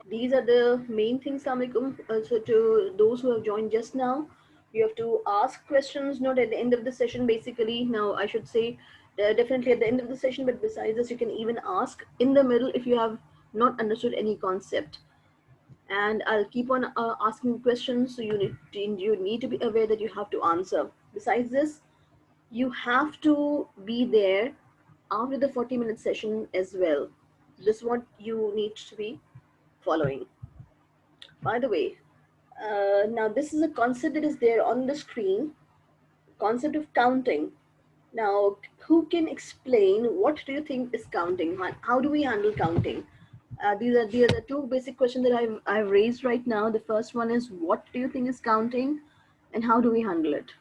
These are the main things. Assalamualaikum. So to those who have joined just now, you have to ask questions not at the end of the session basically. Now I should say definitely at the end of the session, but besides this you can even ask in the middle if you have not understood any concept, and I'll keep on asking questions, so you need to be aware that you have to answer. Besides this, you have to be there after the 40-minute session as well. This is what you need to be following. By the way, now this is a concept that is there on the screen, concept of counting. Now, who can explain what do you think is counting? How do we handle counting? These are the two basic questions that I've raised right now. The first one is, what do you think is counting, and how do we handle it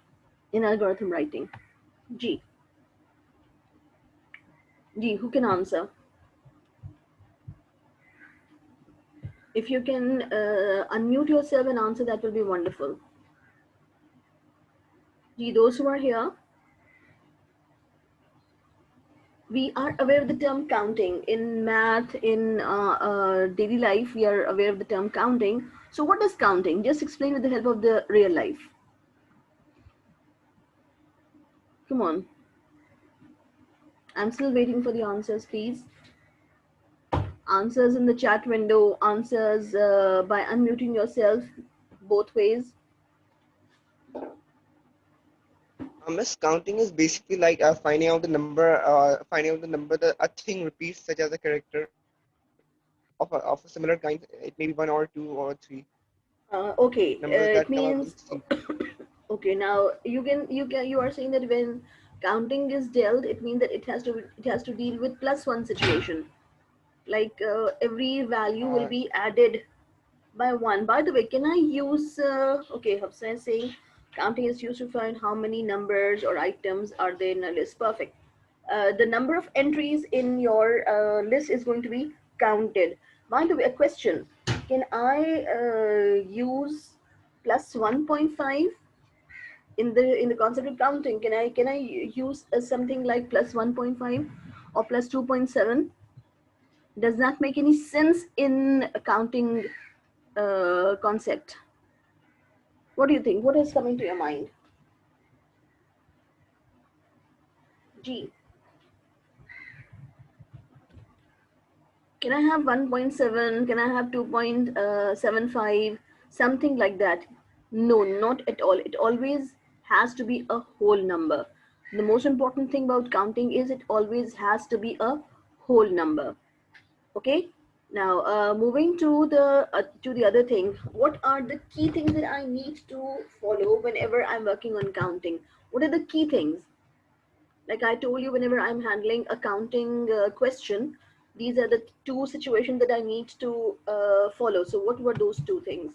in algorithm writing? G. G, who can answer? If you can unmute yourself and answer, that will be wonderful. G, those who are here, we are aware of the term counting in math, in daily life. We are aware of the term counting. So what is counting? Just explain with the help of the real life. Come on. I'm still waiting for the answers, please. Answers in the chat window, answers by unmuting yourself, both ways. Miss, counting is basically like finding out the number that a thing repeats, such as a character of a similar kind. It may be one or two or three Okay, numbers it that come up in means C. okay. Now you are saying that when counting is dealt, it means that it has to deal with plus one situation. Like every value will Uh, be added by one. By the way, can I use okay, Hafsa is saying counting is used to find how many numbers or items are there in a list. Perfect. The number of entries in your list is going to be counted. By the way, a question: can I use plus 1.5 in the concept of counting? Can I use something like plus 1.5 or plus 2.7? Does that make any sense in accounting concept? What do you think? What is coming to your mind? G. Can I have 1.7? Can I have 2.75? Something like that? No, not at all. It always has to be a whole number. The most important thing about counting is it always has to be a whole number. Okay. Now, moving to the other thing. What are the key things that I need to follow whenever I'm working on counting? What are the key things? Like I told you, whenever I'm handling a counting question, these are the two situations that I need to follow. So, what were those two things?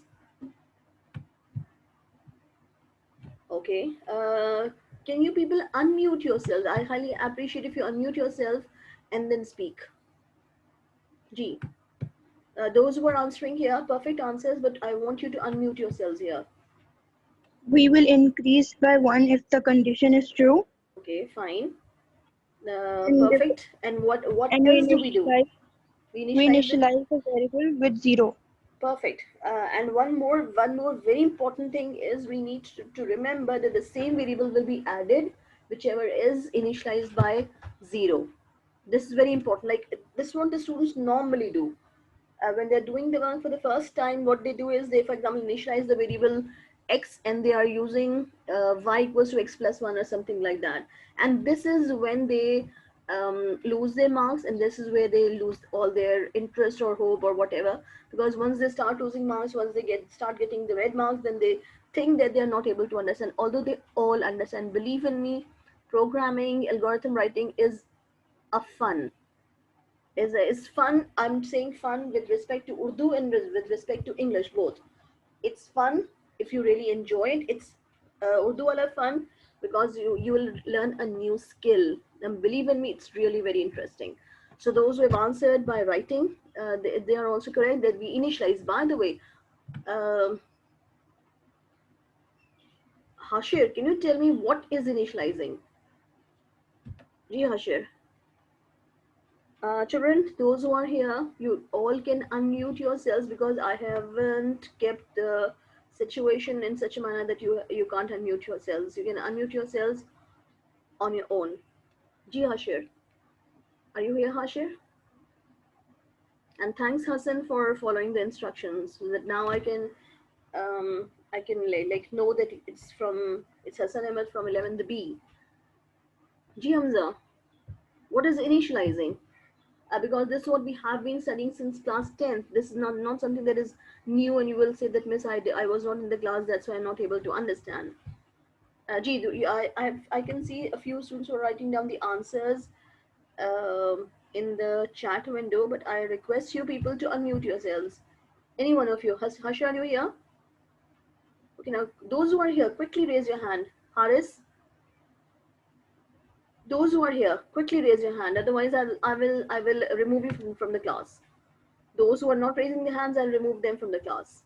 Okay. Can you people unmute yourselves? I highly appreciate if you unmute yourself and then speak. G. Those who are answering here, perfect answers, but I want you to unmute yourselves here. We will increase by 1 if the condition is true. Okay, fine. And Perfect. And what and else do we do? We we initialize it. initialize the variable with 0. Perfect. And one more very important thing is we need to remember that the same variable will be added, whichever is initialized by 0. This is very important. Like this, what the students normally do. When they're doing the work for the first time, what they do is they, for example, initialize the variable x and they are using y equals to x plus 1 or something like that. And this is when they lose their marks, and this is where they lose all their interest or hope or whatever. Because once they start losing marks, once they start getting the red marks, then they think that they are not able to understand, although they all understand. Believe in me, programming, algorithm writing is a fun, is fun. I'm saying fun with respect to Urdu and with respect to English both. It's fun if you really enjoy it. It's Urdu wala fun because you will learn a new skill. And believe in me, it's really very interesting. So those who have answered by writing, they are also correct that we initialize. By the way, um Hashir, can you tell me what is initializing? Ji Hashir. Children, those who are here, you all can unmute yourselves because I haven't kept the situation in such a manner that you can't unmute yourselves. You can unmute yourselves on your own. Ji Hashir, are you here, Hashir? And thanks Hassan for following the instructions so that now I can like know that it's Hassan Ahmed from 11 the B. Ji Hamza, what is initializing? Because this is what we have been studying since class 10th. This is not something that is new and you will say that miss I was not in the class, that's why I'm not able to understand. Gee, I can see a few students who are writing down the answers in the chat window, but I request you people to unmute yourselves. Any one of you. Hasha, are you here? Okay, now those who are here, quickly raise your hand. Haris, those who are here, quickly raise your hand. Otherwise, I will remove you from the class. Those who are not raising their hands, I'll remove them from the class.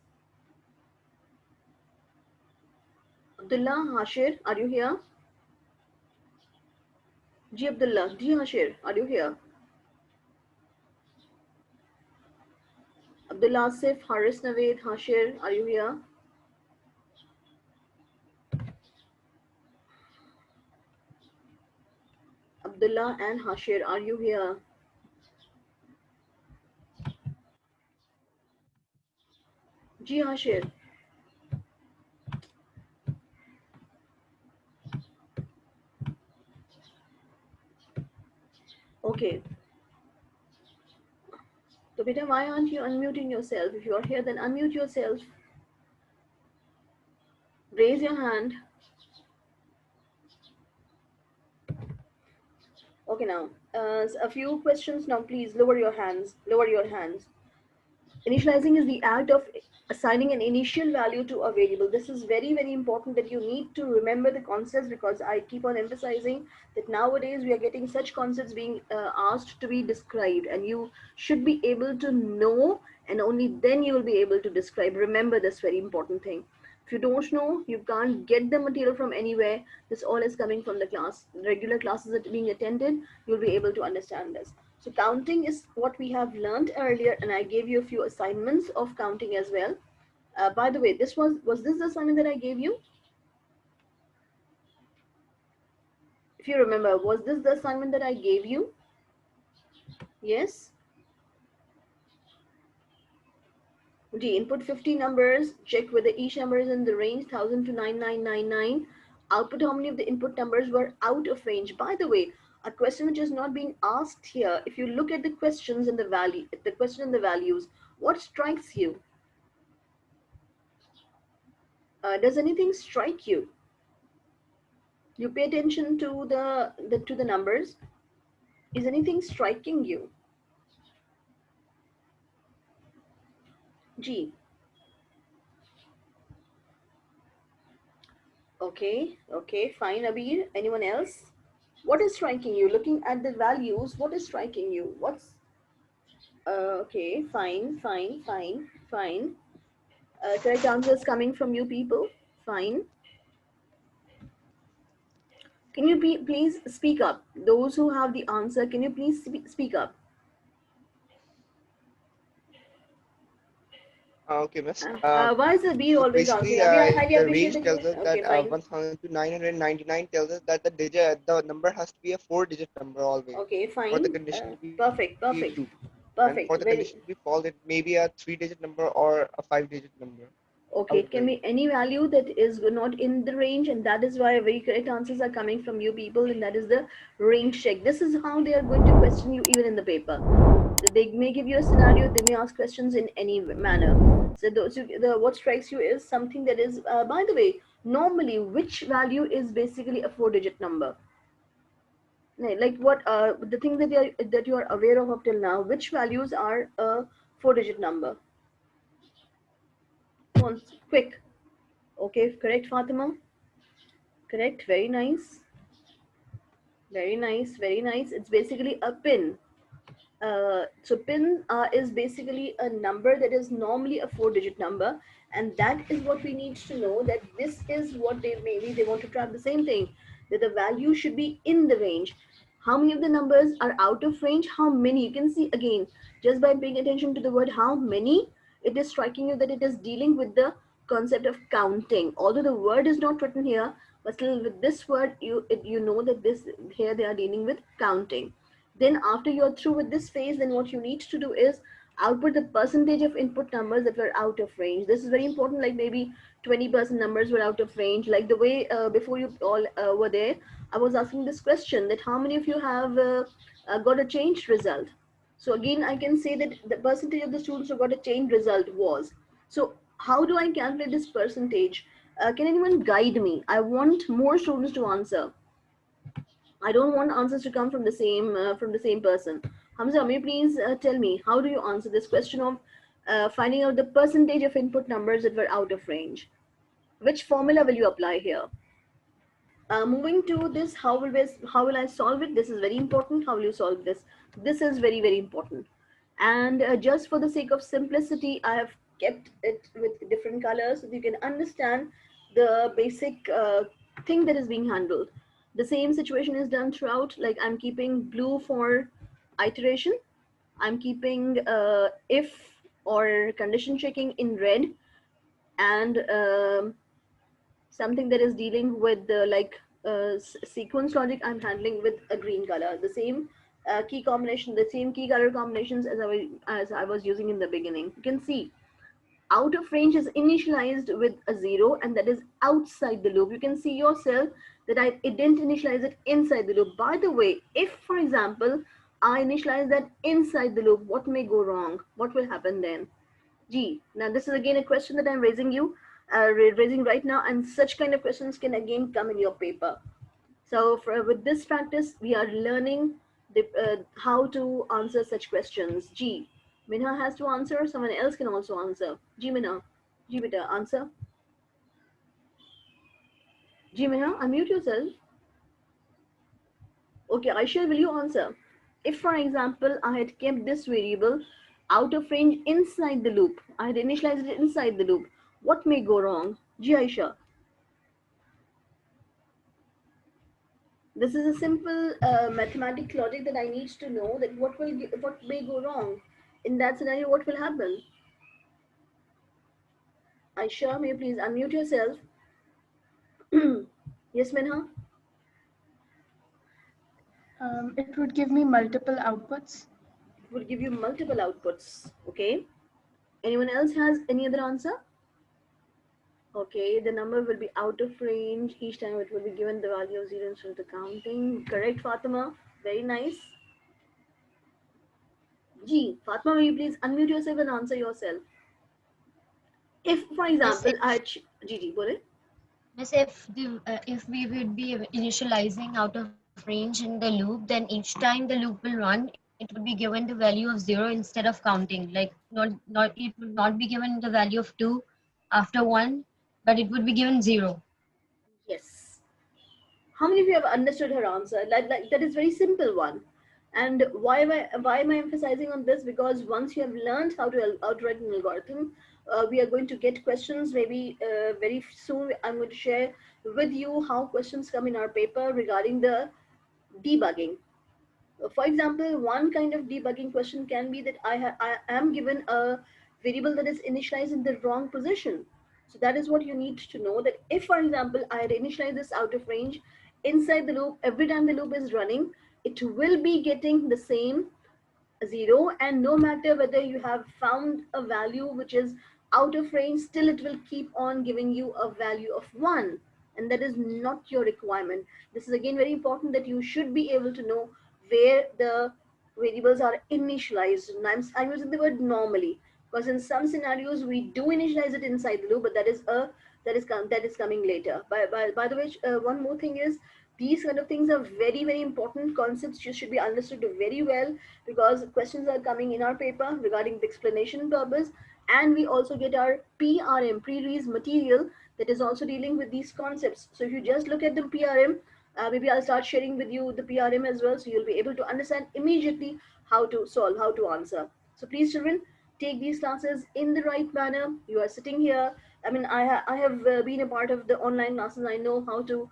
Abdullah, Hashir, are you here? Ji Abdullah, Ji Hashir, are you here? Abdullah Asif, Haris Naved, Hashir, are you here? Abdullah and Hashir, are you here? Ji Hashir. Okay. So beta, why aren't you unmuting yourself? If you are here, then unmute yourself. Raise your hand. Okay, now a few questions now. Please lower your hands. Lower your hands. Initializing is the act of assigning an initial value to a variable. This is very, very important that you need to remember the concepts because I keep on emphasizing that nowadays we are getting such concepts being asked to be described, and you should be able to know, and only then you will be able to describe. Remember this very important thing. If you don't know, you can't get the material from anywhere. This all is coming from the class. The regular classes that are being attended, you'll be able to understand this. So counting is what we have learned earlier, and I gave you a few assignments of counting as well. By the way, this was this the assignment that I gave you? If you remember, was this the assignment that I gave you? Yes. D. Input 50 numbers. Check whether each number is in the range 1000 to 9999. Output how many of the input numbers were out of range. By the way, a question which is not being asked here. If you look at the questions and the question and the values, what strikes you? Does anything strike you? You pay attention to the numbers. Is anything striking you? G. Okay, fine, Abir. Anyone else? What is striking you? Looking at the values, what is striking you? What's okay, fine. Correct answers coming from you people. Fine. Can you please speak up? Those who have the answer, can you please speak up? Okay, miss. Why is Abir So always basically, answering? Abir, I highly the appreciate range that you. tells us Okay, that fine. 1000 to 999 tells us that the number has to be a four-digit number always Okay, for the fine. condition to be true. Perfect. And for the condition to be Perfect. false, it may be a three-digit number or a five-digit number out Okay, of it can range. be any value that is not in the range, and that is why very correct answers are coming from you people, and that is the range check. This is how they are going to question you even in the paper. They may give you a scenario, they may ask questions in any manner. So what strikes you is something that is, by the way, normally which value is basically a four-digit number? Like what the thing that you are aware of up till now, which values are a four-digit number? Come on, quick. Okay, correct, Fatima. Correct. Very nice. Very nice. It's basically a pin. So pin is basically a number that is normally a four-digit number, and that is what we need to know. That this is what they maybe they want to trap the same thing. That the value should be in the range. How many of the numbers are out of range? How many? You can see again, just by paying attention to the word how many, it is striking you that it is dealing with the concept of counting. Although the word is not written here, but still with this word, you know that this here they are dealing with counting. Then after you're through with this phase, then what you need to do is output the percentage of input numbers that were out of range. This is very important, like maybe 20% numbers were out of range. Like the way before you all were there, I was asking this question that how many of you have got a changed result. So again, I can say that the percentage of the students who got a changed result was. So how do I calculate this percentage? Can anyone guide me? I want more students to answer. I don't want answers to come from the same person. Hamza, may you please tell me how do you answer this question of finding out the percentage of input numbers that were out of range? Which formula will you apply here? Moving to this, how will I solve it? This is very important. How will you solve this? This is very, very important. And just for the sake of simplicity, I have kept it with different colors so that you can understand the basic thing that is being handled. The same situation is done throughout. Like I'm keeping blue for iteration. I'm keeping if or condition checking in red, and something that is dealing with the sequence logic, I'm handling with a green color. The same key combination, the same key color combinations as I was using in the beginning. You can see out of range is initialized with a 0, and that is outside the loop. You can see yourself that it didn't initialize it inside the loop. By the way, if for example I initialize that inside the loop, what may go wrong? What will happen then? G. Now this is again a question that I'm raising raising right now, and such kind of questions can again come in your paper. So with this practice, we are learning how to answer such questions. G. Minha has to answer. Someone else can also answer. G. Minha. G. Beta, answer. G. Minha, unmute yourself. Okay, Aisha, will you answer? If, for example, I had kept this variable out of range inside the loop, I had initialized it inside the loop, what may go wrong? Ji Aisha, this is a simple mathematical logic that I need to know that what may go wrong. In that scenario, what will happen? Aisha, may you please unmute yourself? Yes, Minha? It would give me multiple outputs. It would give you multiple outputs. Okay. Anyone else has any other answer? Okay, the number will be out of range. Each time it will be given the value of 0 instead of the counting. Correct, Fatima. Very nice. G, Fatima, will you please unmute yourself and answer yourself? If, for Miss, example, if Gigi, bole? Miss, if we would be initializing out of range in the loop, then each time the loop will run, it would be given the value of 0 instead of counting. Like not it would not be given the value of 2 after 1, but it would be given 0. Yes. How many of you have understood her answer? Like that is very simple one. And why am I emphasizing on this? Because once you have learned how to write an algorithm, we are going to get questions. Maybe very soon I'm going to share with you how questions come in our paper regarding the debugging. For example, one kind of debugging question can be that I am given a variable that is initialized in the wrong position. So that is what you need to know, that if, for example, I had initialized this out of range inside the loop, every time the loop is running, it will be getting the same 0, and no matter whether you have found a value which is out of range, still it will keep on giving you a value of 1, and that is not your requirement. This is again very important, that you should be able to know where the variables are initialized. And I'm using the word normally because in some scenarios we do initialize it inside the loop, but that is coming later. By the way, one more thing is, these kind of things are very, very important concepts. You should be understood very well, because questions are coming in our paper regarding the explanation purpose, and we also get our PRM, pre-release material, that is also dealing with these concepts. So if you just look at the PRM, maybe I'll start sharing with you the PRM as well, so you'll be able to understand immediately how to solve, how to answer. So please, children, take these classes in the right manner. You are sitting here. I mean, I have been a part of the online classes. I know how to,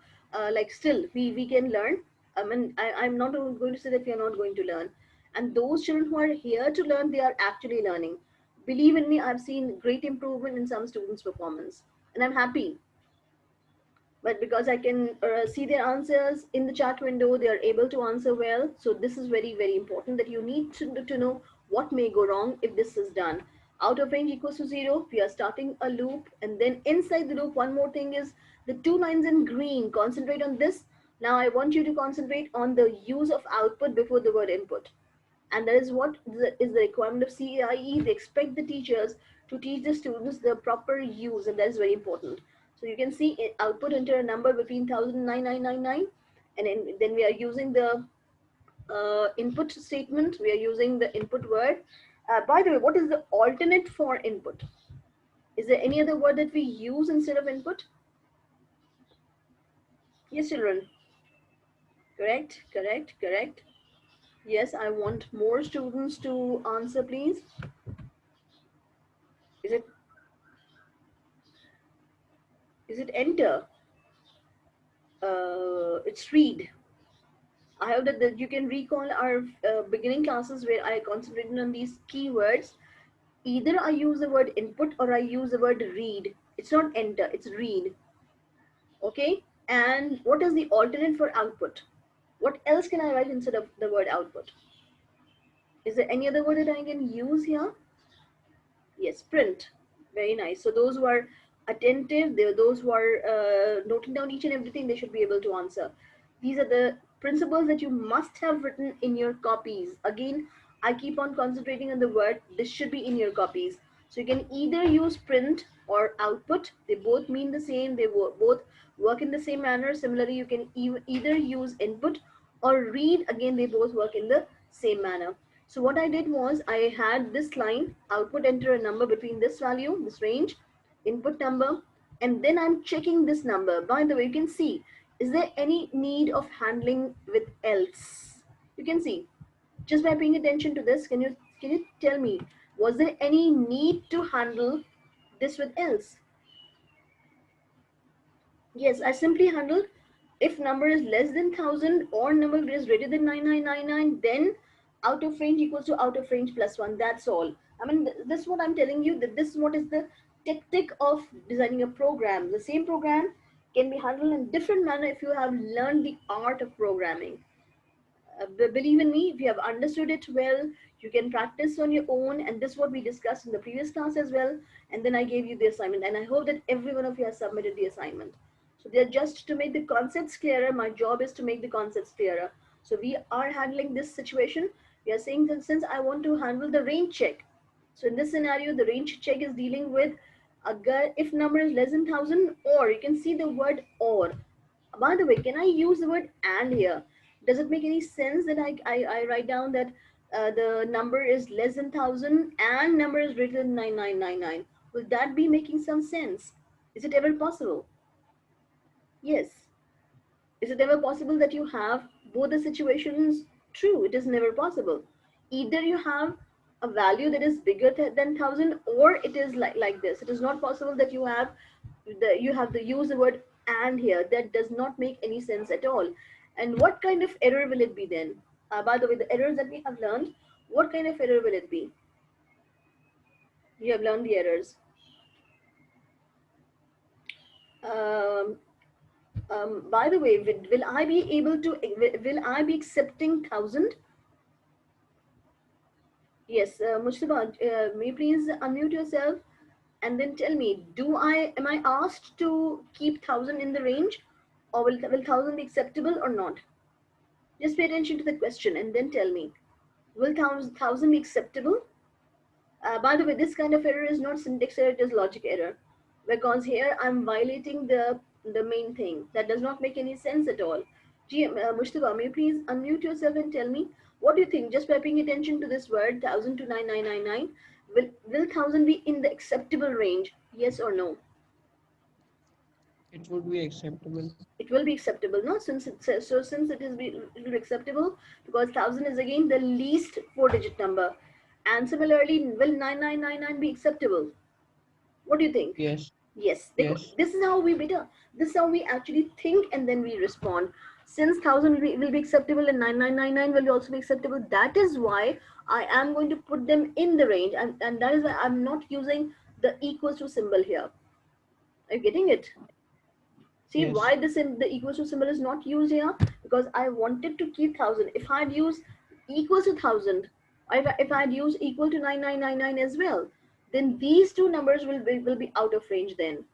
still we can learn. I'm not going to say that we are not going to learn. And those children who are here to learn, they are actually learning. Believe in me, I've seen great improvement in some students' performance, and I'm happy. But because I can see their answers in the chat window, they are able to answer well. So this is very, very important, that you need to know what may go wrong if this is done. Out of range equals to 0, we are starting a loop, and then inside the loop, one more thing is the two lines in green. Concentrate on this. Now I want you to concentrate on the use of output before the word input. And that is what is the requirement of CIE. They expect the teachers to teach the students the proper use, and that is very important. So you can see output, enter a number between 1000 and then we are using the input statement. We are using the input word. By the way, what is the alternate for input? Is there any other word that we use instead of input? Yes, children. Correct, correct, correct. Yes, I want more students to answer, please. Is it enter? It's read. I hope that you can recall our beginning classes where I concentrated on these keywords. Either I use the word input or I use the word read. It's not enter, it's read. Okay? And what is the alternate for output? What else can I write instead of the word output? Is there any other word that I can use here? Yes, print. Very nice. So those who are attentive, those who are noting down each and everything, they should be able to answer. These are the principles that you must have written in your copies. Again, I keep on concentrating on the word. This should be in your copies. So you can either use print or output. They both mean the same. They both work in the same manner. Similarly, you can either use input or read. Again, they both work in the same manner. So what I did was I had this line, output, enter a number between this value, this range, input number, and then I'm checking this number. By the way, you can see, is there any need of handling with else? You can see, just by paying attention to this, can you tell me, was there any need to handle this with else? Yes, I simply handled if number is less than 1000 or number is greater than 9999, then out of range equals to out of range plus 1. That's all. I mean, this is what I'm telling you, that this is what is the tactic of designing a program. The same program can be handled in different manner if you have learned the art of programming. Believe in me, if you have understood it well, you can practice on your own. And this is what we discussed in the previous class as well. And then I gave you the assignment. And I hope that every one of you has submitted the assignment. So they're just to make the concepts clearer. My job is to make the concepts clearer. So we are handling this situation. We are saying that since I want to handle the range check. So in this scenario, the range check is dealing with if number is less than 1000, or you can see the word or. By the way, can I use the word and here? Does it make any sense that I write down that the number is less than 1000 and number is greater than 9999? Will that be making some sense? Is it ever possible? Yes. Is it ever possible that you have both the situations true? It is never possible. Either you have a value that is bigger than 1000, or it is like this. It is not possible that you have the use the word and here. That does not make any sense at all. And what kind of error will it be then? By the way, the errors that we have learned, what kind of error will it be? You have learned the errors. Um, by the way, will I be able to, will I be accepting 1000? Yes, Mujtaba, may you please unmute yourself and then tell me, am I asked to keep 1000 in the range, or will 1000 be acceptable or not? Just pay attention to the question and then tell me, will 1000 be acceptable? By the way, this kind of error is not syntax error, it is logic error. Because here I'm violating the main thing. That does not make any sense at all. Mushtaba, may you please unmute yourself and tell me, what do you think? Just by paying attention to this word, 1000 to 9999, will 1000 be in the acceptable range? Yes or no? It would be acceptable. It will be acceptable, no? Since it will be acceptable, because 1000 is again the least 4-digit number. And similarly, will 9999 be acceptable? What do you think? Yes. Yes, Yes. this is how we actually think, and then we respond. Since 1000 will be acceptable and 9999 will also be acceptable, that is why I am going to put them in the range, and that is why I'm not using the equals to symbol here. Are you getting it? See Yes. why the equals to symbol is not used here? Because I wanted to keep 1000. If I'd used equals to 1000, if I'd used equal to 9999 as well, then these two numbers will be out of range then.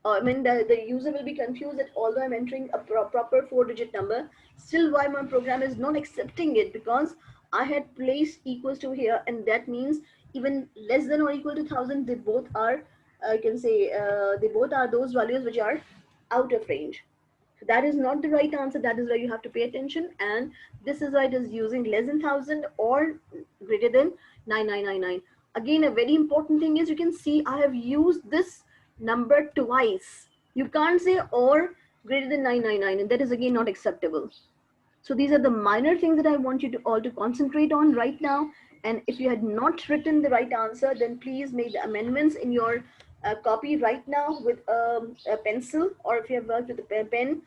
I mean, the user will be confused that although I'm entering a proper 4-digit number, still why my program is not accepting it, because I had placed equals to here, and that means even less than or equal to 1000, they both are, I can say, they both are those values which are out of range. So that is not the right answer. That is why you have to pay attention, and this is why it is using less than 1000 or greater than 9999. Again, a very important thing is you can see I have used this number twice. You can't say or greater than 999, and that is again not acceptable. So these are the minor things that I want you to all to concentrate on right now. And if you had not written the right answer, then please make the amendments in your copy right now with a pencil, or if you have worked with a pen,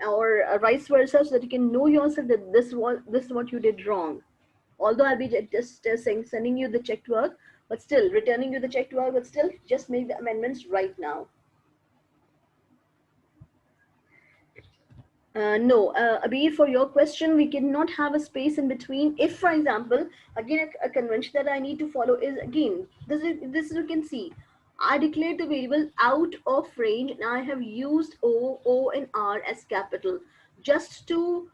or vice versa, so that you can know yourself that this is what you did wrong. Although I'll be just sending you the checked work, but still returning you the checked work, but still just make the amendments right now. No, Abir, for your question, we cannot have a space in between. If, for example, again, a convention that I need to follow is, again, this you can see. I declared the variable out of range, and I have used O, and R as capital, just to,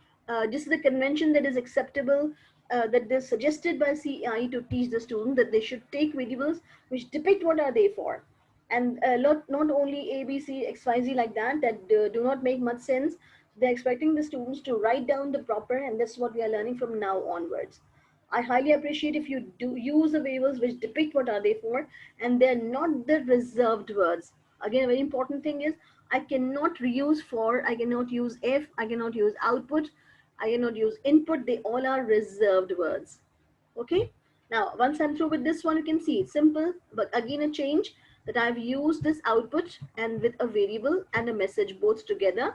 this is the convention that is acceptable, that is suggested by CI to teach the student that they should take variables which depict what are they for. And not only A, B, C, X, Y, Z like that, do not make much sense. They're expecting the students to write down the proper, and that's what we are learning from now onwards. I highly appreciate if you do use the variables which depict what are they for, and they're not the reserved words. Again, a very important thing is I cannot reuse for, I cannot use if, I cannot use output, I cannot use input. They all are reserved words. Okay. Now, once I'm through with this one, you can see it's simple, but again, a change that I've used this output and with a variable and a message both together.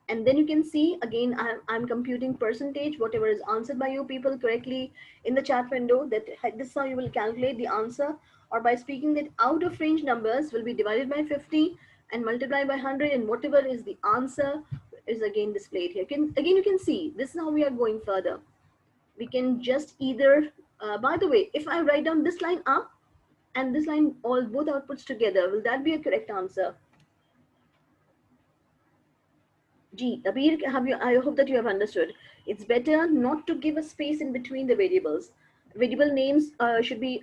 And then you can see again, I'm computing percentage, whatever is answered by you people correctly in the chat window, that this is how you will calculate the answer, or by speaking that out of range numbers will be divided by 50 and multiplied by 100, and whatever is the answer is again displayed here. Again, you can see this is how we are going further. We can just either, by the way, if I write down this line up and this line, all both outputs together, will that be a correct answer? G, Abir, I hope that you have understood. It's better not to give a space in between the variables. Variable names should be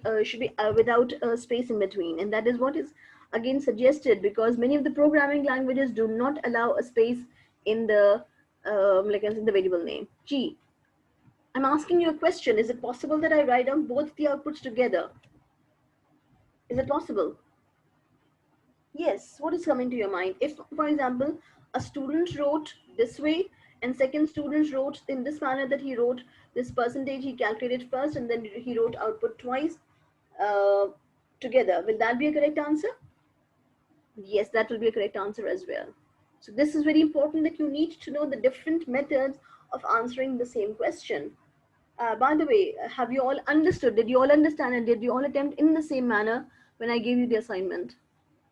without a space in between, and that is what is again suggested, because many of the programming languages do not allow a space in the like in the variable name. G, I'm asking you a question. Is it possible that I write down both the outputs together? Is it possible? Yes. What is coming to your mind? If, for example, a student wrote this way and second student wrote in this manner, that he wrote this percentage, he calculated first and then he wrote output twice uh, together, will that be a correct answer? Yes, that will be a correct answer as well. So this is very important, that you need to know the different methods of answering the same question. By the way, have you all understood? Did you all understand, and did you all attempt in the same manner when I gave you the assignment?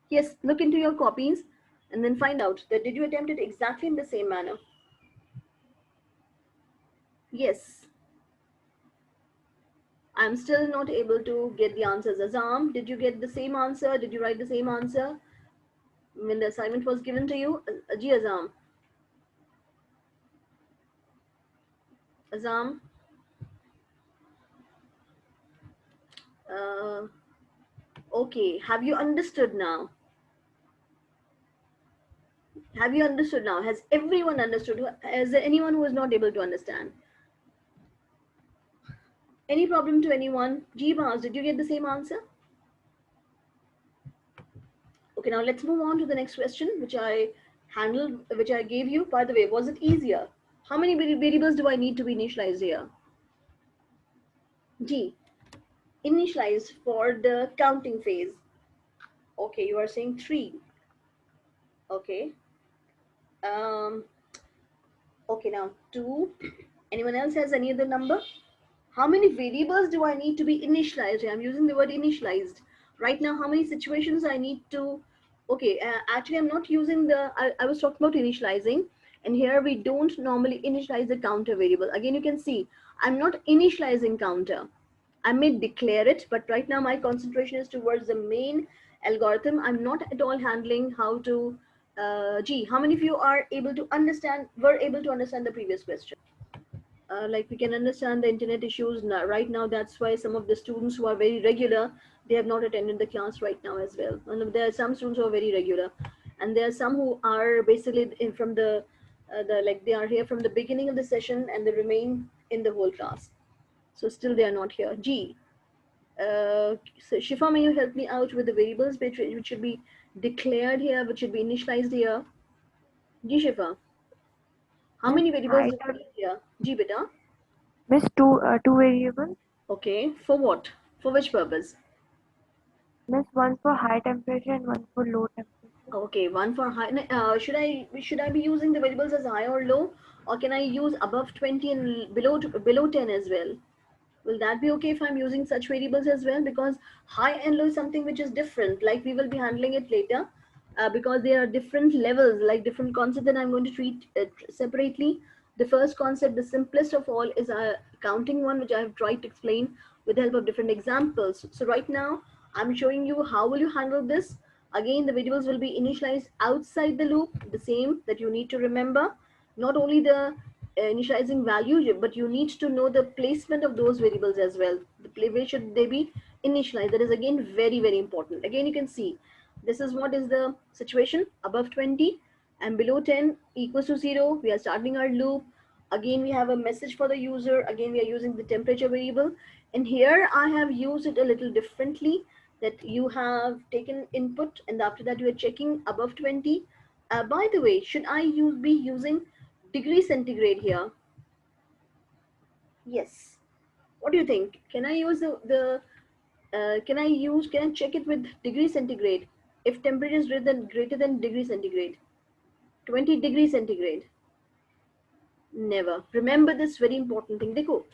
Yes, look into your copies and then find out that did you attempt it exactly in the same manner? Yes. I'm still not able to get the answers. Azam, did you get the same answer? Did you write the same answer when the assignment was given to you? Ji Azam. Azam. Uh, okay, have you understood now? Have you understood now? Has everyone understood? Is there anyone who is not able to understand? Any problem to anyone? Jeebaz, did you get the same answer? Okay, now let's move on to the next question, which I gave you. By the way, was it easier? How many variables do I need to be initialized here? G, initialize for the counting phase. Okay, you are saying 3. Okay. Um, Okay, now 2. Anyone else has any other number? How many variables do I need to be initialized? I'm using the word initialized. Right now, how many situations I need to... Okay, actually, I'm not using the... I was talking about initializing. And here we don't normally initialize the counter variable. Again, you can see, I'm not initializing counter. I may declare it, but right now my concentration is towards the main algorithm. I'm not at all handling how to... Gee, how many of you are able to understand, were able to understand the previous question? Like we can understand the internet issues now, right now. That's why some of the students who are very regular, they have not attended the class right now as well. And there are some students who are very regular, and there are some who are basically from the like they are here from the beginning of the session and they remain in the whole class. So still they are not here. G. So Shifa, may you help me out with the variables which should be declared here, which should be initialized here? G Shifa, how Miss many variables height, do we need here? G beta. Miss two variables. Okay, for what? For which purpose? Miss one for high temperature and one for low temperature. Okay, one for high. Should I be using the variables as high or low, or can I use above 20 and below 10 as well? Will that be okay if I'm using such variables as well? Because high and low is something which is different. Like we will be handling it later, because there are different levels, like different concepts that I'm going to treat separately. The first concept, the simplest of all, is a counting one, which I have tried to explain with the help of different examples. So right now, I'm showing you how will you handle this. Again, the variables will be initialized outside the loop, the same that you need to remember. Not only the initializing value, but you need to know the placement of those variables as well. Where should they be initialized? That is again very, very important. Again, you can see this is what is the situation: above 20 and below 10 equals to 0. We are starting our loop. Again, we have a message for the user. Again, we are using the temperature variable. And here I have used it a little differently, that you have taken input and after that you are checking above 20. By the way, should I be using degree centigrade here? Yes. What do you think? Can I use can I check it with degree centigrade if temperature is greater than degree centigrade? 20 degrees centigrade. Never. Remember this very important thing. Dekho,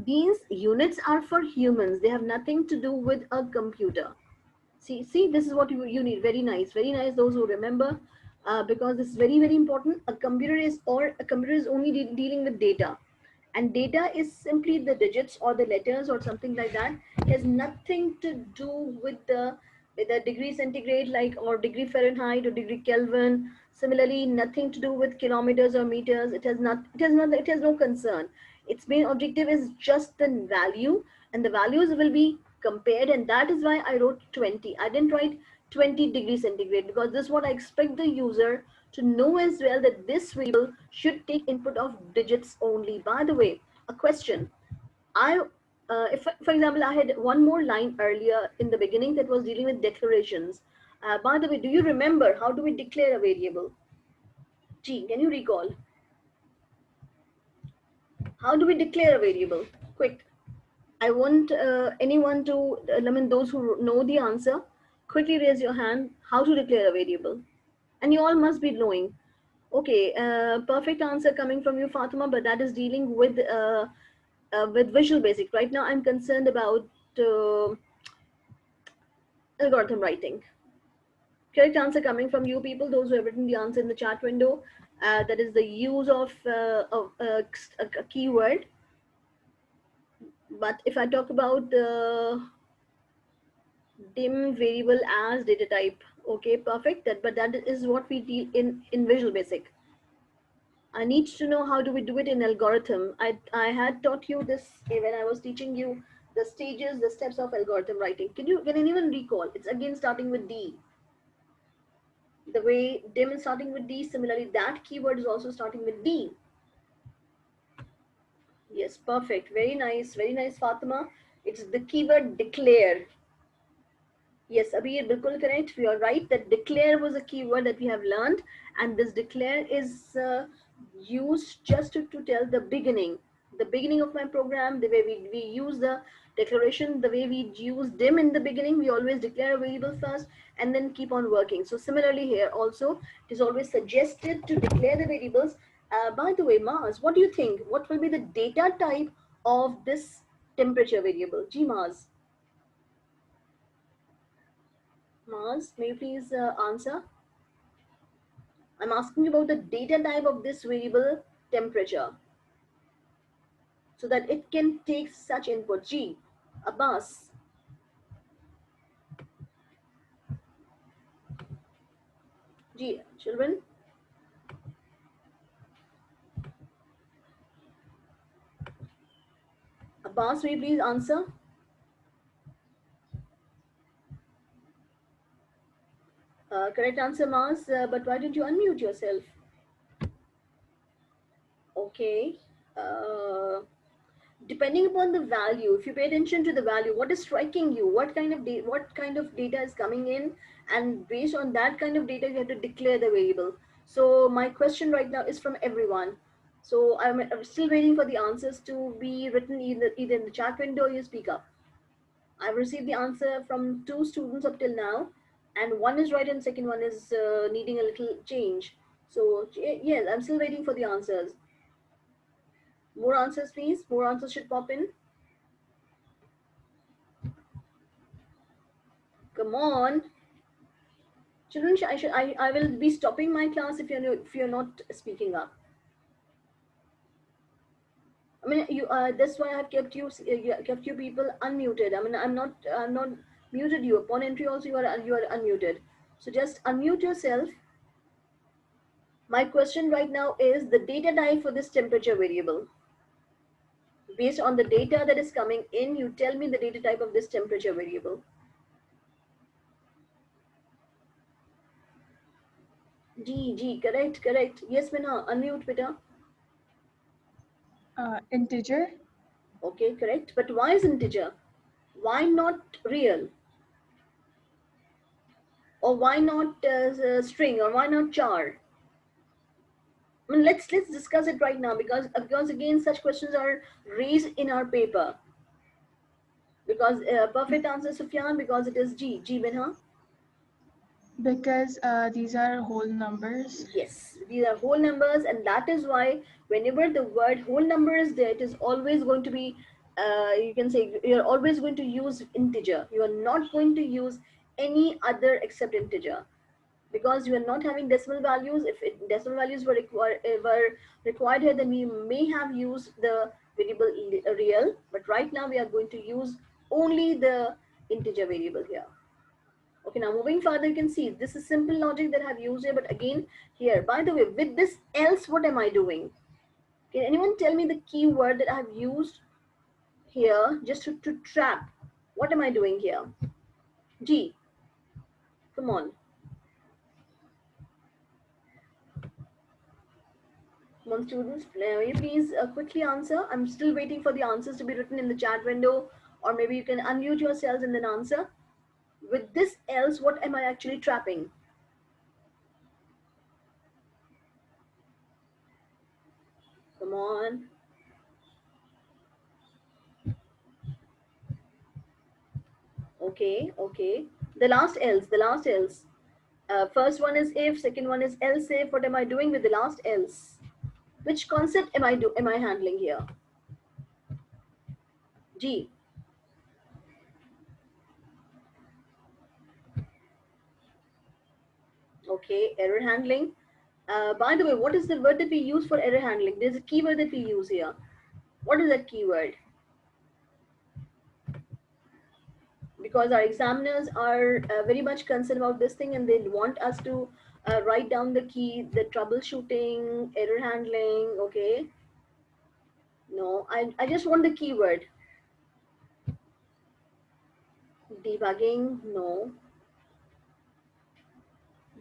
these units are for humans. They have nothing to do with a computer. See, this is what you need. Very nice, very nice. Those who remember, because this is very, very important. A computer is only dealing with data, and data is simply the digits or the letters or something like that. It has nothing to do with the degree centigrade, like, or degree Fahrenheit or degree Kelvin. Similarly, nothing to do with kilometers or meters. It has not. It has not. It has no concern. Its main objective is just the value, and the values will be compared, and that is why I wrote 20. I didn't write 20 degrees centigrade because this is what I expect the user to know as well, that this variable should take input of digits only. By the way, a question. I if for example I had one more line earlier in the beginning that was dealing with declarations. By the way, do you remember how do we declare a variable? Gee, can you recall? How do we declare a variable? Quick. I want anyone to, I mean, those who know the answer, quickly raise your hand. How to declare a variable? And you all must be knowing. Okay, perfect answer coming from you, Fatima, but that is dealing with Visual Basic. Right now, I'm concerned about uh, algorithm writing. Correct answer coming from you people, those who have written the answer in the chat window. That is the use of a keyword. But if I talk about the dim variable as data type, okay, perfect. But that is what we deal in Visual Basic. I need to know how do we do it in algorithm. I had taught you this when I was teaching you the stages, the steps of algorithm writing. Can anyone recall? It's again starting with D. The way dim is starting with D, similarly that keyword is also starting with D. Yes, perfect. Very nice, Fatima. It's the keyword declare. Yes, Abir, bilkul correct. We are right that declare was a keyword that we have learned, and this declare is used just to tell the beginning of my program, the way we use the declaration, the way we use dim in the beginning. We always declare a variable first and then keep on working. So similarly here also, it is always suggested to declare the variables By the way, Mars, what do you think? What will be the data type of this temperature variable? G Mars. Mars, may you please answer? I'm asking about the data type of this variable temperature so that it can take such input. G, Abbas, G, children, Abbas, will you please answer? Correct answer, Mars, but why didn't you unmute yourself? Okay. Uh, Depending upon the value, if you pay attention to the value, what is striking you, what kind of data is coming in, and based on that kind of data you have to declare the variable. So my question right now is from everyone, so I'm still waiting for the answers to be written either in the chat window or you speak up. I've received the answer from 2 students up till now, and one is right and second one is needing a little change. So yes, I'm still waiting for the answers. More answers please, more answers should pop in. Come on, children. I will be stopping my class if you're not speaking up. I mean, that's why I have kept you people unmuted. I mean, I'm not muted you. Upon entry also you are unmuted. So just unmute yourself. My question right now is the data type for this temperature variable. Based on the data that is coming in, you tell me the data type of this temperature variable. G, correct. Yes, Mina, unmute, beta. Integer. Okay, correct. But why is integer? Why not real? Or why not string? Or why not char? I mean, let's discuss it right now because again such questions are raised in our paper. Because perfect answer, Sufyan, because it is G Benha. Because these are whole numbers. Yes, these are whole numbers, and that is why whenever the word whole number is there, it is always going to be, you can say, you're always going to use integer. You are not going to use any other except integer, because you are not having decimal values. If decimal values were required here, then we may have used the variable real, but right now we are going to use only the integer variable here. Okay, now moving further, you can see this is simple logic that I've used here, but again here, by the way, with this else, what am I doing? Can anyone tell me the keyword that I've used here just to trap? What am I doing here? G, come on. Come on, students, will you please quickly answer? I'm still waiting for the answers to be written in the chat window, or maybe you can unmute yourselves and then answer. With this else, what am I actually trapping? Come on. Okay. The last else. First one is if, second one is else if. What am I doing with the last else? Which concept am I handling here? G. Okay, error handling. By the way, what is the word that we use for error handling? There's a keyword that we use here. What is that keyword? Because our examiners are very much concerned about this thing, and they want us to write down the key, the troubleshooting, error handling. Okay. No, I just want the keyword. Debugging, no.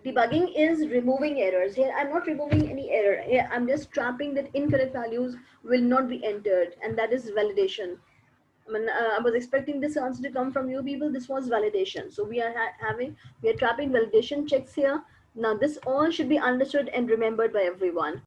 Debugging is removing errors. Here, I'm not removing any error. Here, I'm just trapping that incorrect values will not be entered, and that is validation. I mean, I was expecting this answer to come from you people. This was validation. So we are we are trapping validation checks here. Now, this all should be understood and remembered by everyone.